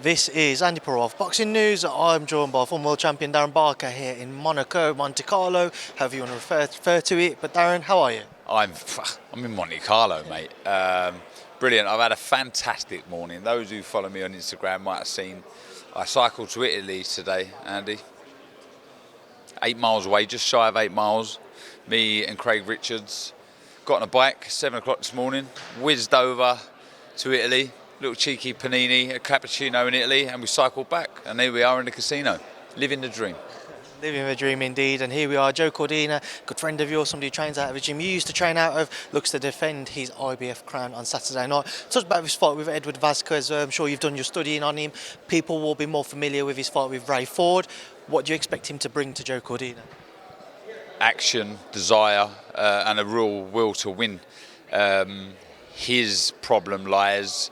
This is Andi Purewal of Boxing News. I'm joined by former world champion Darren Barker here in Monaco, Monte Carlo, however you want to refer to it. But Darren, how are you? I'm in Monte Carlo, mate. Brilliant. I've had a fantastic morning. Those who follow me on Instagram might have seen I cycled to Italy today, Andy. 8 miles away, just shy of 8 miles. Me and Craig Richards got on a bike, 7 o'clock this morning, whizzed over to Italy, little cheeky panini, a cappuccino in Italy, and we cycled back. And here we are in the casino, living the dream. Living the dream indeed, and here we are. Joe Cordina, good friend of yours, somebody who trains out of a gym you used to train out of, looks to defend his IBF crown on Saturday night. Talk about his fight with Benavidez-Andrade. I'm sure you've done your studying on him. People will be more familiar with his fight with Ray Ford. What do you expect him to bring to Joe Cordina? Action, desire, and a real will to win. His problem lies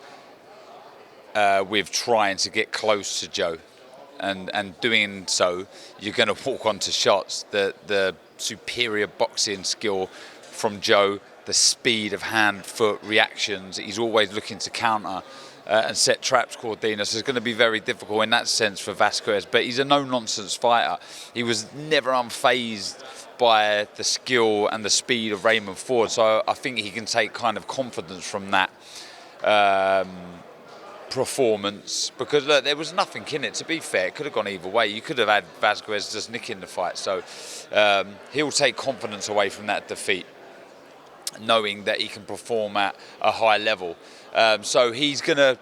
with trying to get close to Joe. And doing so, you're going to walk onto shots. The superior boxing skill from Joe, the speed of hand, foot, reactions. He's always looking to counter and set traps, Cordina. So it's going to be very difficult in that sense for Vazquez. But he's a no-nonsense fighter. He was never unfazed by the skill and the speed of Raymond Ford. So I think he can take kind of confidence from that performance, because look, there was nothing in it. To be fair, it could have gone either way. You could have had Vazquez just nicking the fight. So he'll take confidence away from that defeat, knowing that he can perform at a high level. So he's gonna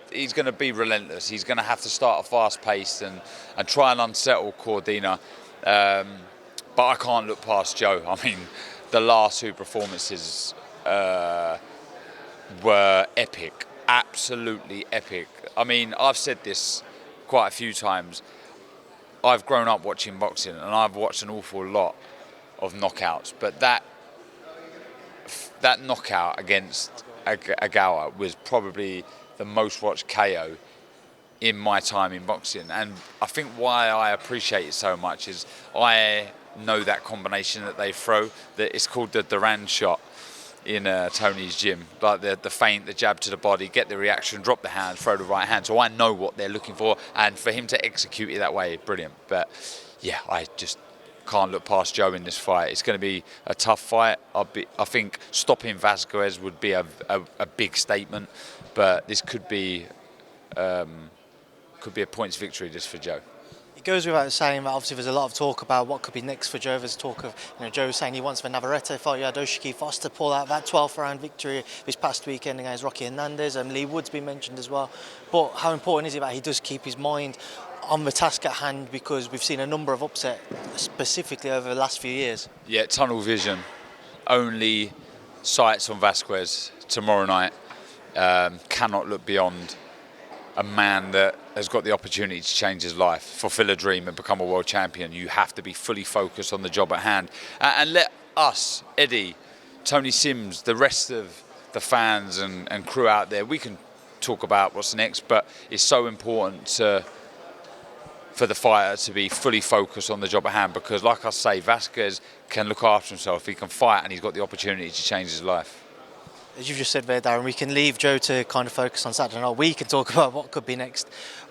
be relentless. He's gonna have to start a fast pace and try and unsettle Cordina. But I can't look past Joe. I mean, the last 2 performances were epic. Absolutely epic. I mean, I've said this quite a few times. I've grown up watching boxing and I've watched an awful lot of knockouts, but that knockout against Agawa was probably the most watched KO in my time in boxing. And I think why I appreciate it so much is I know that combination that they throw, that it's called the Duran shot in Tony's gym, like the feint, the jab to the body, get the reaction, drop the hand, throw the right hand. So I know what they're looking for, and for him to execute it that way, brilliant. But yeah, I just can't look past Joe in this fight. It's going to be a tough fight. I think stopping Vazquez would be a big statement, but this could be a points victory just for Joe. It goes without saying that obviously there's a lot of talk about what could be next for Joe. There's talk of Joe saying he wants the Navarrete fight. You had Foster pull out that 12th round victory this past weekend against Rocky Hernandez, and Lee Wood's been mentioned as well. But how important is it that he does keep his mind on the task at hand, because we've seen a number of upsets specifically over the last few years? Yeah, tunnel vision. Only sights on Vazquez tomorrow night. Cannot look beyond a man that has got the opportunity to change his life, fulfill a dream and become a world champion. You have to be fully focused on the job at hand. And let us, Eddie, Tony Sims, the rest of the fans and crew out there, we can talk about what's next, but it's so important for the fighter to be fully focused on the job at hand, because like I say, Vazquez can look after himself, he can fight, and he's got the opportunity to change his life. As you've just said there, Darren, we can leave Joe to kind of focus on Saturday night. We can talk about what could be next.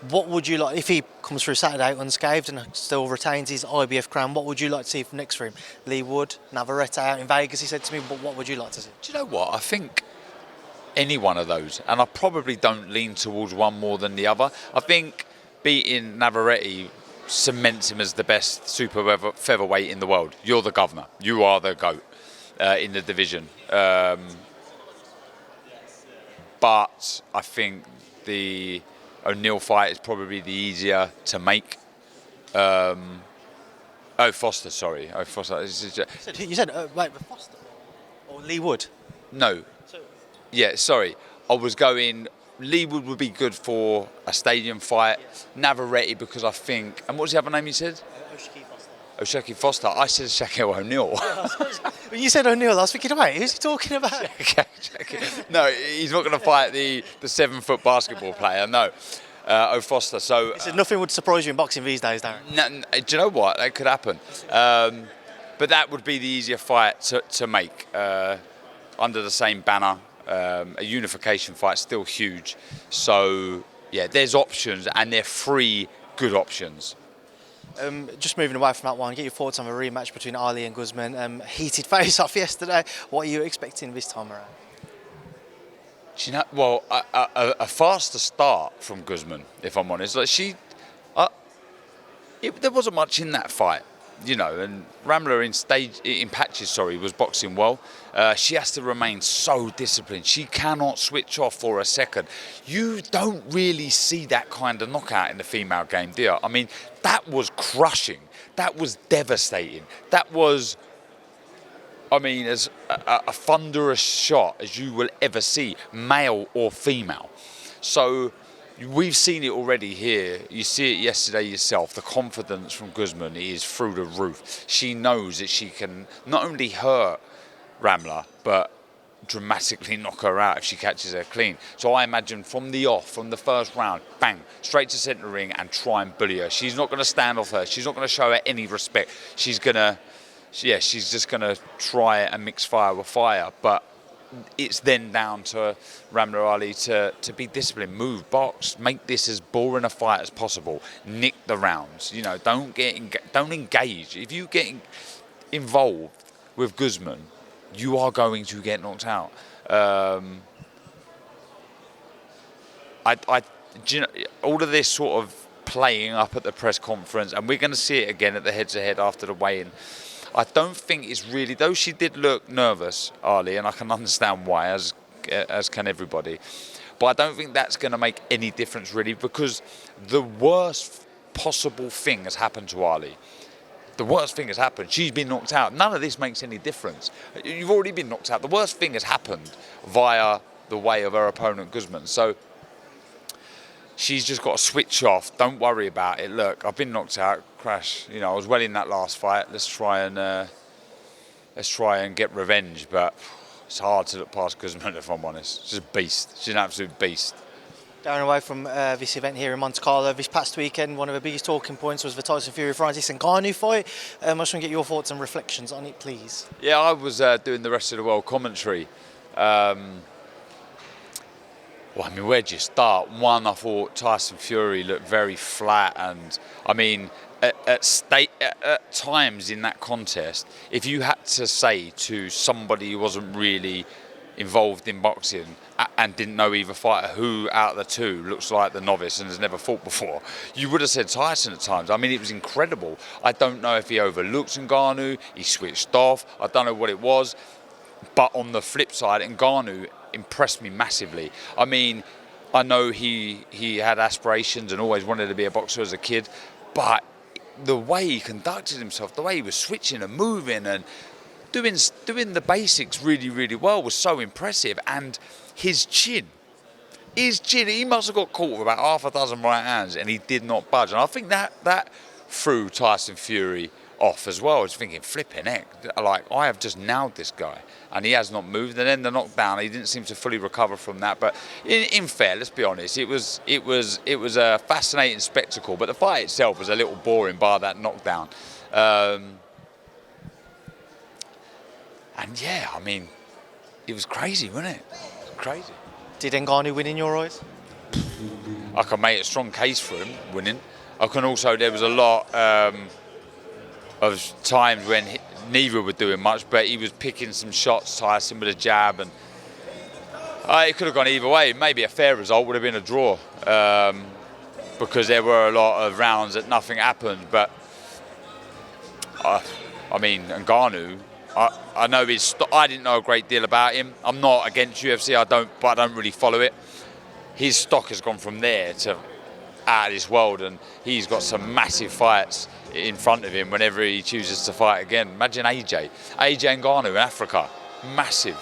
What would you like, if he comes through Saturday unscathed and still retains his IBF crown, what would you like to see next for him? Lee Wood, Navarrete out in Vegas, he said to me, but what would you like to see? Do you know what? I think any one of those, and I probably don't lean towards one more than the other. I think beating Navarrete cements him as the best super featherweight in the world. You're the governor. You are the GOAT in the division. But I think the O'Neill fight is probably the easier to make. Foster, sorry. Foster. You said wait, Foster or Lee Wood? No. Yeah, sorry. I was going. Lee Wood would be good for a stadium fight. Yes. Navarrete, because I think. And what was the other name you said? O'Shaki Foster. I said Shaquille O'Neal. When you said O'Neill, I was thinking, wait, who's he talking about? No, he's not going to fight the 7-foot basketball player, no. Foster. So he said nothing would surprise you in boxing these days, Darren. Do you know what? That could happen. But that would be the easier fight to make under the same banner. A unification fight, still huge. So yeah, there's options, and they're 3 good options. Just moving away from that one, get your thoughts on the rematch between Ali and Guzman. Heated face-off yesterday. What are you expecting this time around? You know, well, a faster start from Guzman, if I'm honest. Like there wasn't much in that fight, you know. And Ramla in patches, was boxing well. She has to remain so disciplined. She cannot switch off for a second. You don't really see that kind of knockout in the female game, do you? I mean, that was crushing. That was devastating. That was, I mean, as a thunderous shot as you will ever see, male or female. So we've seen it already here. You see it yesterday yourself. The confidence from Guzman is through the roof. She knows that she can not only hurt Ramla, but dramatically knock her out if she catches her clean. So I imagine from the first round, bang, straight to centre ring and try and bully her. She's not going to stand off her. She's not going to show her any respect. She's just going to try and mix fire with fire. But it's then down to Ramla Ali to be disciplined, move, box, make this as boring a fight as possible, nick the rounds. You know, don't engage. If you get involved with Guzman, you are going to get knocked out. You know, all of this sort of playing up at the press conference, and we're going to see it again at the head-to-head after the weigh-in. I don't think it's really, though she did look nervous, Ali, and I can understand why, as can everybody. But I don't think that's going to make any difference really, because the worst possible thing has happened to Ali. The worst thing has happened. She's been knocked out. None of this makes any difference. You've already been knocked out. The worst thing has happened via the way of her opponent, Guzman. So she's just got to switch off. Don't worry about it. Look, I've been knocked out. Crash. You know, I was well in that last fight. Let's try and get revenge. But it's hard to look past Guzman, if I'm honest. She's a beast. She's an absolute beast. Darren, away from this event here in Monte Carlo, this past weekend, one of the biggest talking points was the Tyson Fury-Francis Ngannou fight. I just want to get your thoughts and reflections on it, please. Yeah, I was doing the rest of the world commentary. Well, I mean, where'd you start? One, I thought Tyson Fury looked very flat, and I mean, at times in that contest, if you had to say to somebody who wasn't really involved in boxing and didn't know either fighter who out of the two looks like the novice and has never fought before, you would have said Tyson at times. I mean, it was incredible. I don't know if he overlooked Ngannou, he switched off, I don't know what it was, but on the flip side, Ngannou impressed me massively. I mean, I know he had aspirations and always wanted to be a boxer as a kid, but the way he conducted himself, the way he was switching and moving and doing the basics really, really well was so impressive. And his chin, he must have got caught with about half a dozen right hands and he did not budge. And I think that threw Tyson Fury off as well. I was thinking, flipping heck, like, I have just nailed this guy and he has not moved. And then the knockdown, he didn't seem to fully recover from that. But in fair, let's be honest, it was a fascinating spectacle, but the fight itself was a little boring bar that knockdown. And yeah, I mean, it was crazy, wasn't it? Crazy. Did Ngannou win in your eyes? I can make a strong case for him winning. I can also, there was a lot of times when neither were doing much, but he was picking some shots, Tyson, with a jab, and it could have gone either way. Maybe a fair result would have been a draw, because there were a lot of rounds that nothing happened. But I mean, Ngannou, I know I didn't know a great deal about him. I'm not against UFC, but I don't really follow it. His stock has gone from there to out of this world, and he's got some massive fights in front of him whenever he chooses to fight again. Imagine AJ Ngannou in Africa, massive.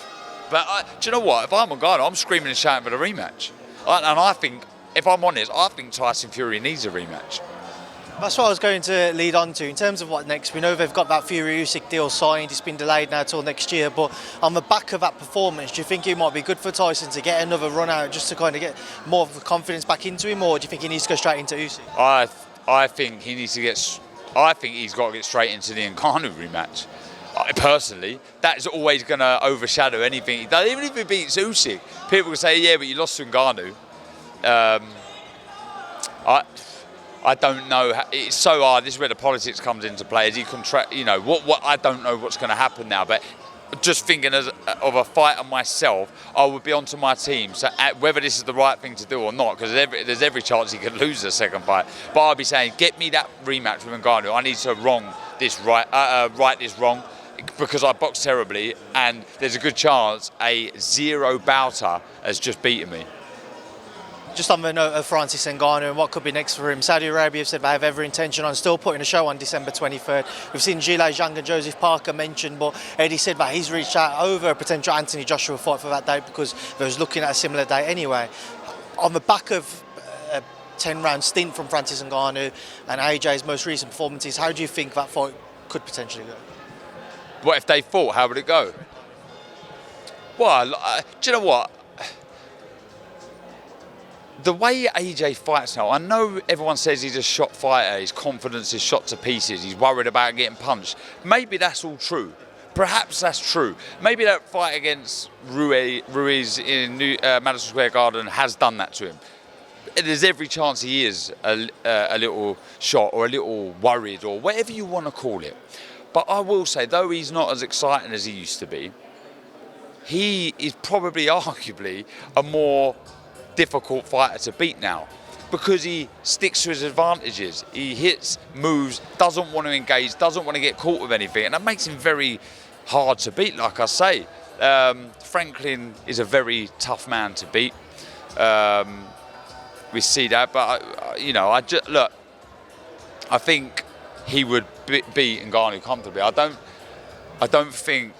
But do you know what? If I'm Ngannou, I'm screaming and shouting for the rematch. And I think, if I'm honest, I think Tyson Fury needs a rematch. That's what I was going to lead on to. In terms of what next, we know they've got that Fury-Usyk deal signed. It's been delayed now till next year. But on the back of that performance, do you think it might be good for Tyson to get another run out just to kind of get more of the confidence back into him, or do you think he needs to go straight into Usyk? I think he needs to get. I think he's got to get straight into the Ngannou rematch. Personally, that's always going to overshadow anything he does. Even if he beats Usyk, people will say, "Yeah, but you lost to Ngannou." I don't know. It's so hard. This is where the politics comes into play. Is he contract? You know, what I don't know what's going to happen now. But just thinking of a fighter myself, I would be onto my team. So whether this is the right thing to do or not, because there's every chance he could lose the second fight. But I'd be saying, get me that rematch with Ngannou. I need to right this wrong, because I boxed terribly, and there's a good chance a zero bouter has just beaten me. Just on the note of Francis Ngannou and what could be next for him, Saudi Arabia have said they have every intention on still putting a show on December 23rd. We've seen Gilles Zhang and Joseph Parker mentioned, but Eddie said that he's reached out over a potential Anthony Joshua fight for that date because they was looking at a similar date anyway. On the back of a 10-round stint from Francis Ngannou and AJ's most recent performances, how do you think that fight could potentially go? What if they fought? How would it go? Well, do you know what? The way AJ fights now, I know everyone says he's a shot fighter, his confidence is shot to pieces, he's worried about getting punched. Maybe that's all true. Perhaps that's true. Maybe that fight against Ruiz in Madison Square Garden has done that to him. There's every chance he is a little shot or a little worried or whatever you want to call it. But I will say, though he's not as exciting as he used to be, he is probably arguably a more difficult fighter to beat now because he sticks to his advantages. He hits, moves, doesn't want to engage, doesn't want to get caught with anything, and that makes him very hard to beat, like I say. Franklin is a very tough man to beat. We see that, but you know, I think he would beat Ngannou comfortably. I don't think.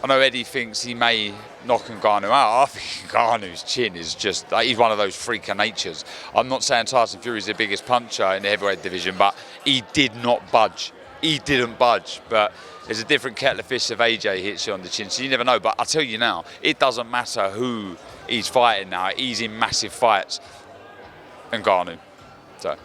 I know Eddie thinks he may knock Ngannou out. I think Ngannou's chin is just, he's one of those freak of natures. I'm not saying Tyson Fury is the biggest puncher in the heavyweight division, but he did not budge. He didn't budge. But there's a different kettle of fish if AJ hits you on the chin, so you never know. But I'll tell you now, it doesn't matter who he's fighting now. He's in massive fights. Ngannou. So.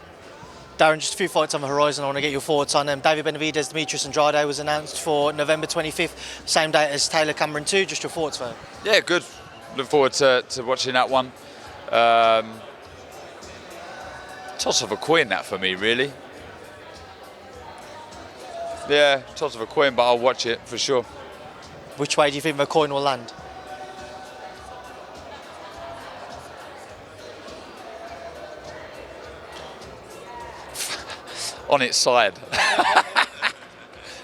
Darren, just a few fights on the horizon I want to get your thoughts on. David Benavidez-Andrade was announced for November 25th, same date as Taylor Cameron 2. Just your thoughts there? Yeah, good. Look forward to watching that one. Toss of a coin that for me, really. Yeah, toss of a coin, but I'll watch it for sure. Which way do you think the coin will land? On its side.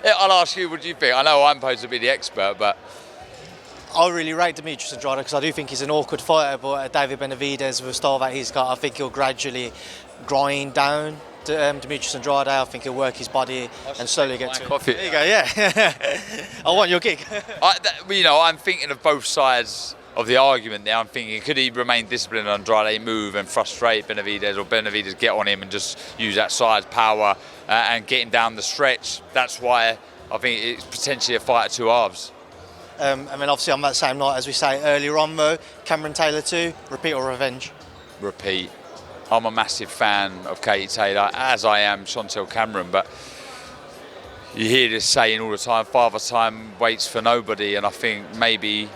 I'll ask you, what do you think? I know I'm supposed to be the expert, but I really rate Demetrius-Andrade because I do think he's an awkward fighter, but David Benavidez, with the style that he's got, I think he'll gradually grind down Demetrius-Andrade. I think he'll work his body and slowly get to coffee. There you go, yeah. I want your gig. I'm thinking of both sides of the argument there. I'm thinking, could he remain disciplined on Andrade, move and frustrate Benavidez, or Benavidez get on him and just use that size, power, and getting down the stretch? That's why I think it's potentially a fight of two halves. And then obviously on that same night, as we say earlier on though, Cameron Taylor 2, repeat or revenge? Repeat. I'm a massive fan of Katie Taylor, as I am Chantel Cameron, but you hear this saying all the time, father time waits for nobody, and I think maybe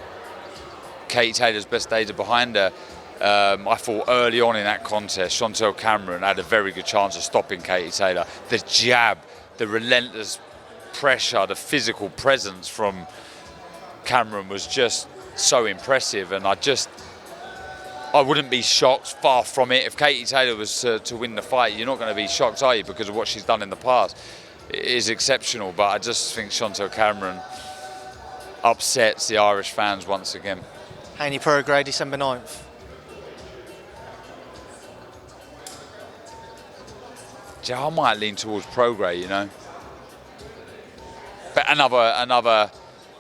Katie Taylor's best days are behind her. I thought early on in that contest, Chantel Cameron had a very good chance of stopping Katie Taylor. The jab, the relentless pressure, the physical presence from Cameron was just so impressive, and I wouldn't be shocked, far from it. If Katie Taylor was to win the fight, you're not going to be shocked, are you, because of what she's done in the past. It is exceptional, but I just think Chantel Cameron upsets the Irish fans once again. Haney-Prograis, December 9th. Yeah, I might lean towards Prograis, you know. But another,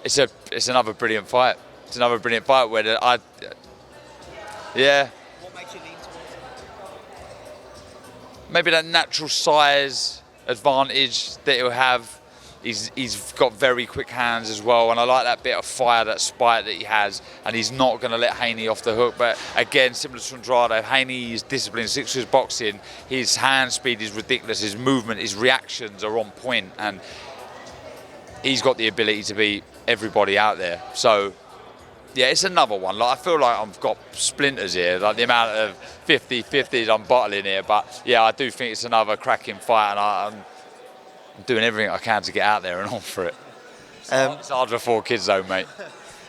it's another brilliant fight. It's another brilliant fight where yeah. What makes you lean towards it? Maybe that natural size advantage that he'll have. He's got very quick hands as well, and I like that bit of fire, that spite that he has, and he's not going to let Haney off the hook. But again, similar to Andrade, Haney is disciplined, sticks to his boxing. His hand speed is ridiculous, his movement, his reactions are on point, and he's got the ability to beat everybody out there. So Yeah, it's another one. Like, I feel like I've got splinters here, like the amount of 50-50s I'm bottling here. But yeah, I do think it's another cracking fight, and I'm doing everything I can to get out there and on for it. It's hard for 4 kids though, mate.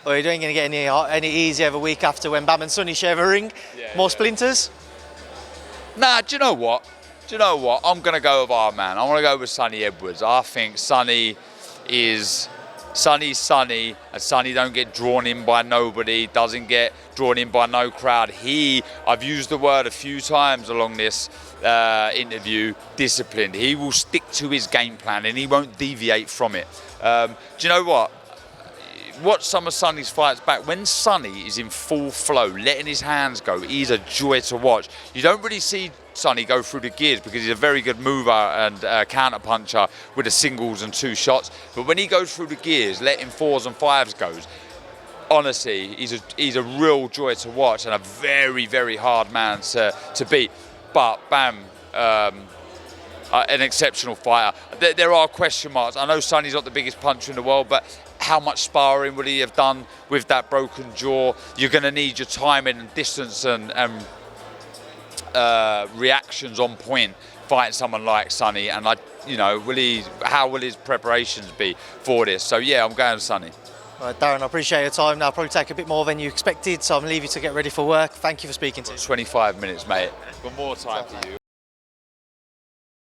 Well, you ain't going to get any easier the week after when Bam and Sonny share a ring. More splinters? Nah, do you know what? I'm going to go with our man. I want to go with Sonny Edwards. I think Sonny is Sonny, and Sonny don't get drawn in by nobody, doesn't get drawn in by no crowd. I've used the word a few times along this interview, disciplined. He will stick to his game plan and he won't deviate from it. Do you know what? Watch some of Sonny's fights back. When Sonny is in full flow, letting his hands go, he's a joy to watch. You don't really see Sonny go through the gears because he's a very good mover and counter puncher with the singles and 2 shots. But when he goes through the gears, letting 4s and 5s go, honestly, he's a real joy to watch and a very, very hard man to beat. But Bam, an exceptional fighter. There are question marks. I know Sonny's not the biggest puncher in the world, but how much sparring would he have done with that broken jaw? You're going to need your timing and distance and reactions on point fighting someone like Sonny. And how will his preparations be for this? So yeah, I'm going with Sonny. Right, Darren, I appreciate your time. Now I'll probably take a bit more than you expected, so I'm going to leave you to get ready for work. Thank you for speaking to me. 25 minutes, mate. Got more time for you.